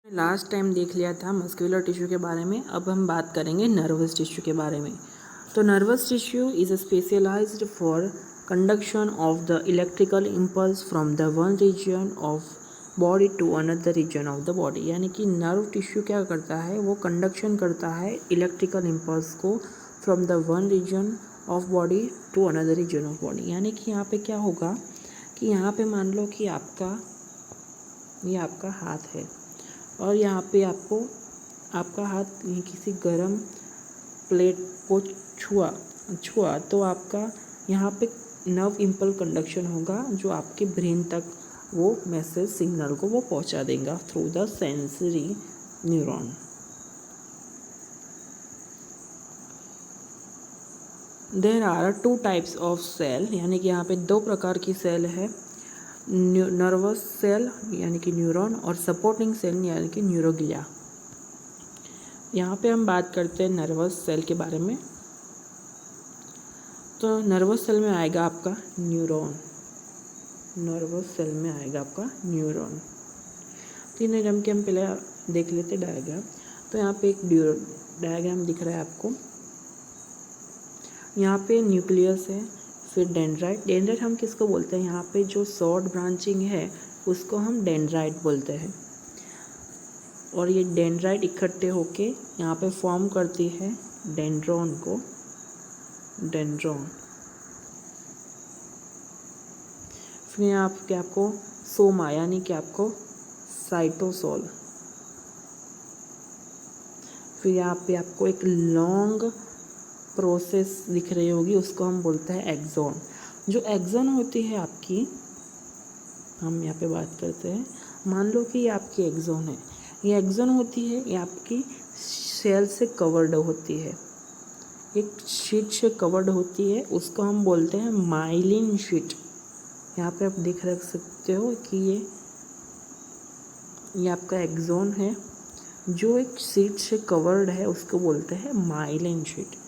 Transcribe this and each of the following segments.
Last time देख लिया था मस्कुलर टिश्यू के बारे में। अब हम बात करेंगे नर्वस टिश्यू के बारे में। तो nervous tissue is specialised for conduction of the electrical impulse from the one region of body to another region of the body. यानी कि नर्व टिश्यू क्या करता है, वो कंडक्शन करता है इलेक्ट्रिकल इम्पल्स को from the one region of body to another region of body. यानी कि यहाँ पे क्या होगा कि यहाँ पे मान लो कि ये आपका हाथ है और यहाँ पे आपका हाथ किसी गर्म प्लेट को छुआ तो आपका यहाँ पे नर्व इम्पल्स कंडक्शन होगा जो आपके ब्रेन तक वो मैसेज सिग्नल को वो पहुँचा देगा through the sensory neuron. There are two types of cell, यानी कि यहाँ पे दो प्रकार की सेल है, नर्वस सेल यानी कि न्यूरॉन और सपोर्टिंग सेल यानी कि न्यूरोग्लिया। यहाँ पे हम बात करते हैं नर्वस सेल के बारे में। तो नर्वस सेल में आएगा आपका न्यूरॉन, नर्वस सेल में आएगा आपका न्यूरॉन। तीन डायग्राम के हम पहले देख लेते डायग्राम। तो यहाँ पे एक डायग्राम दिख रहा है आपको। यहाँ पे न्यूक्लियस है, फिर डेंड्राइट हम किसको बोलते हैं, यहाँ पे जो शॉर्ट ब्रांचिंग है उसको हम डेंड्राइट बोलते हैं। और ये डेंड्राइट इकट्ठे होके यहाँ पे फॉर्म करती है डेंड्रॉन को, डेंड्रॉन। फिर यहाँ पे आपको सोमा यानी कि आपको साइटोसोल। फिर यहाँ पे आपको एक लॉन्ग प्रोसेस दिख रही होगी, उसको हम बोलते हैं एक्सॉन। जो एक्सॉन होती है आपकी, हम यहाँ पे बात करते हैं, मान लो कि ये आपकी एक्सॉन है। ये एक्सॉन होती है, ये आपकी सेल से कवर्ड होती है, एक शीट से कवर्ड होती है, उसको हम बोलते हैं माइलिन शीट। यहाँ पे आप देख रख सकते हो कि ये आपका एक्सॉन है जो एक शीट से कवर्ड है, उसको बोलते हैं माइलिन शीट।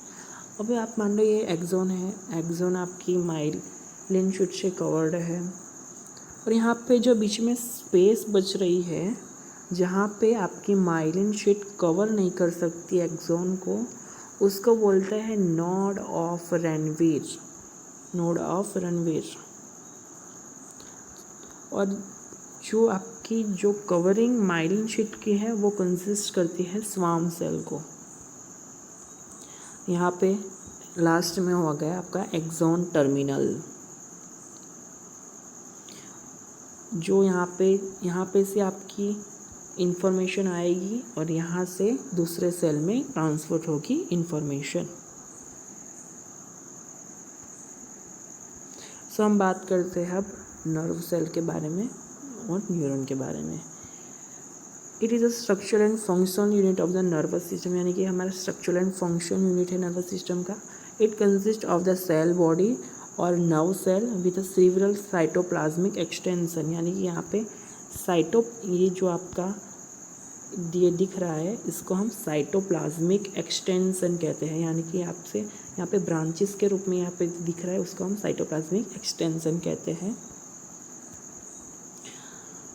अभी आप मान लो ये एक्सॉन है, एक्सॉन आपकी माइलिन शीट से कवर्ड है और यहाँ पे जो बीच में स्पेस बच रही है जहाँ पे आपकी माइलिन शीट कवर नहीं कर सकती एक्सॉन को, उसको बोलते हैं node of Ranveer, node of Ranveer. और जो आपकी जो कवरिंग माइलिन शीट की है वो कंसिस्ट करती है स्वाम सेल को। यहाँ पे लास्ट में हो गया आपका एक्सॉन टर्मिनल, जो यहाँ पे से आपकी इंफॉर्मेशन आएगी और यहाँ से दूसरे सेल में ट्रांसफर होगी इंफॉर्मेशन। सो हम बात करते हैं अब नर्व सेल के बारे में और न्यूरॉन के बारे में। It is a structure and function unit of the nervous system, यानी कि हमारा स्ट्रक्चर एंड फंक्शन यूनिट है नर्वस सिस्टम का। It consist of the cell body और nerve cell with several cytoplasmic extension, यानी कि यहाँ पे ये जो आपका ये दिख रहा है इसको हम साइटोप्लाज्मिक एक्सटेंशन कहते हैं, यानी कि आपसे यहाँ पे ब्रांचेस के रूप में यहाँ पे दिख रहा है, उसको हम साइटोप्लाज्मिक एक्सटेंशन कहते हैं।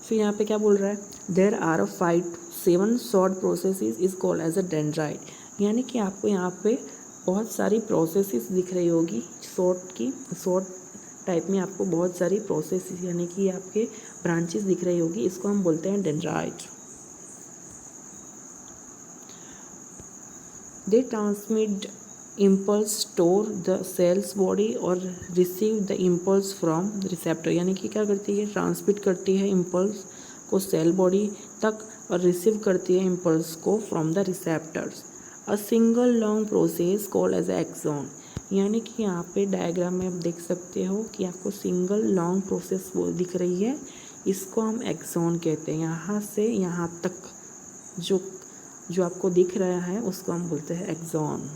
फिर यहाँ पे क्या बोल रहा है, there are 7 short processes is called as a dendrite, यानी कि आपको यहाँ पे बहुत सारी प्रोसेसेस दिख रही होगी शॉर्ट टाइप में, आपको बहुत सारी प्रोसेसेस यानी कि आपके ब्रांचेस दिख रही होगी, इसको हम बोलते हैं dendrite. They transmit impulse store the cells body और receive the impulse from receptor, यानी कि क्या करती है, ट्रांसमिट करती है इम्पल्स को सेल बॉडी तक और रिसीव करती है इम्पल्स को from the receptors. A single long process called as axon, यानी कि यहाँ पे डायग्राम में आप देख सकते हो कि आपको सिंगल लॉन्ग प्रोसेस वो दिख रही है, इसको हम एक्सॉन कहते हैं। यहाँ से यहाँ तक जो आपको दिख रहा है उसको हम बोलते हैं axon.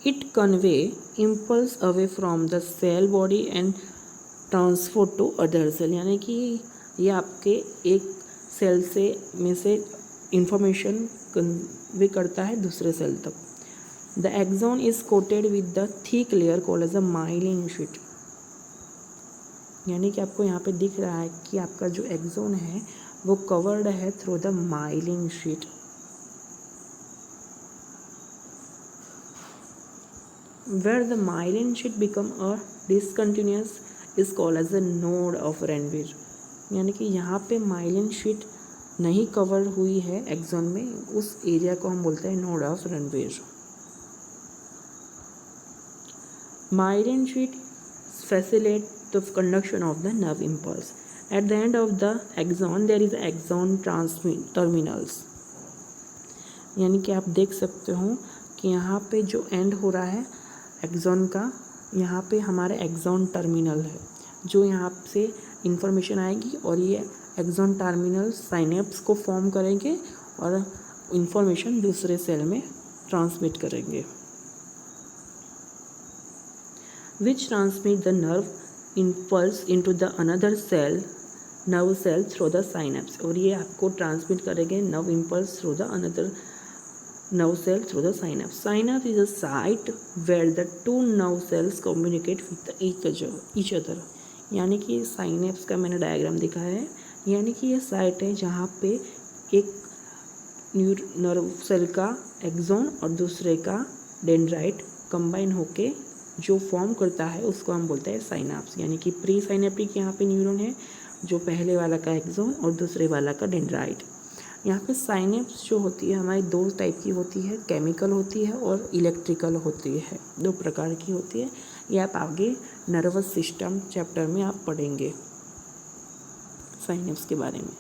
It convey impulse away from the cell body and transfer to other cell, यानी कि ये आपके एक सेल में से इंफॉर्मेशन कन्वे करता है दूसरे सेल तक। The axon is coated with the thick layer called as a myelin sheet. यानी कि आपको यहाँ पे दिख रहा है कि आपका जो एक्सॉन है वो कवर्ड है through the myelin sheath. Where the myelin sheet become a discontinuous is called as a node of Ranvier। यानी कि यहाँ पे माइलिन शीट नहीं कवर हुई है एक्सॉन में, उस एरिया को हम बोलते हैं node of Ranveer. Myelin sheath facilitate the conduction of the nerve impulse. At the end of the axon there is axon terminals। यानी कि आप देख सकते हो कि यहाँ पे जो एंड हो रहा है एक्सॉन का, यहाँ पे हमारे एक्सॉन टर्मिनल है, जो यहाँ से इंफॉर्मेशन आएगी और ये एक्सॉन टर्मिनल साइनेप्स को फॉर्म करेंगे और इंफॉर्मेशन दूसरे सेल में ट्रांसमिट करेंगे, which transmit the nerve impulse into the another cell, nerve cell through the synapse। और ये आपको ट्रांसमिट करेंगे nerve impulse through the another nerve cell through the synapse। Synapse is a site where the two nerve cells communicate with each other। यानी कि synapse का मैंने diagram दिखाया है, यानी कि ये साइट है जहाँ पे एक नर्व सेल का एक्सॉन और दूसरे का डेंड्राइट कंबाइन होके जो फॉर्म करता है उसको हम बोलते हैं साइनाप्स। यानी कि प्री साइनेप्टिक यहाँ पे न्यूरॉन है, जो पहले वाला का एक्सॉन और दूसरे वाला का डेंड्राइट। यहाँ पे साइनेप्स जो होती है हमारी दो टाइप की होती है, केमिकल होती है और इलेक्ट्रिकल होती है, दो प्रकार की होती है। ये आप आगे नर्वस सिस्टम चैप्टर में आप पढ़ेंगे साइनेप्स के बारे में।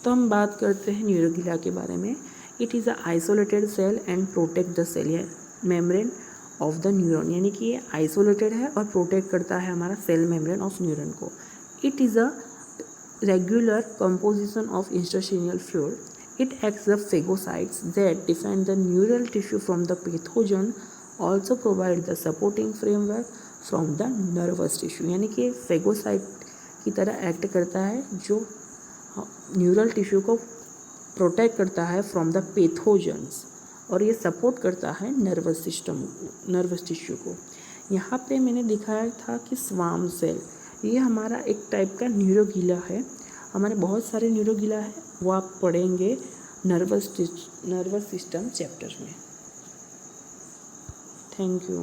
तो हम बात करते हैं न्यूरोग्लिया के बारे में। It is a isolated cell and protect the cell membrane of the neuron. यानी कि ये आइसोलेटेड है और प्रोटेक्ट करता है हमारा सेल मेम्ब्रेन ऑफ न्यूरॉन को। It is a regular composition of interstitial fluid. It acts as phagocytes that defend the neural tissue from the pathogen, also provide the supporting framework from the nervous tissue। यानी कि phagocyte की तरह act करता है जो neural tissue को protect करता है फ्रॉम द पैथोजेंस, और ये सपोर्ट करता है नर्वस टिश्यू को। यहाँ पे मैंने दिखाया था कि स्वाम सेल, ये हमारा एक टाइप का न्यूरोग्लिया है। हमारे बहुत सारे न्यूरोग्लिया है, वो आप पढ़ेंगे नर्वस सिस्टम चैप्टर में। Thank you.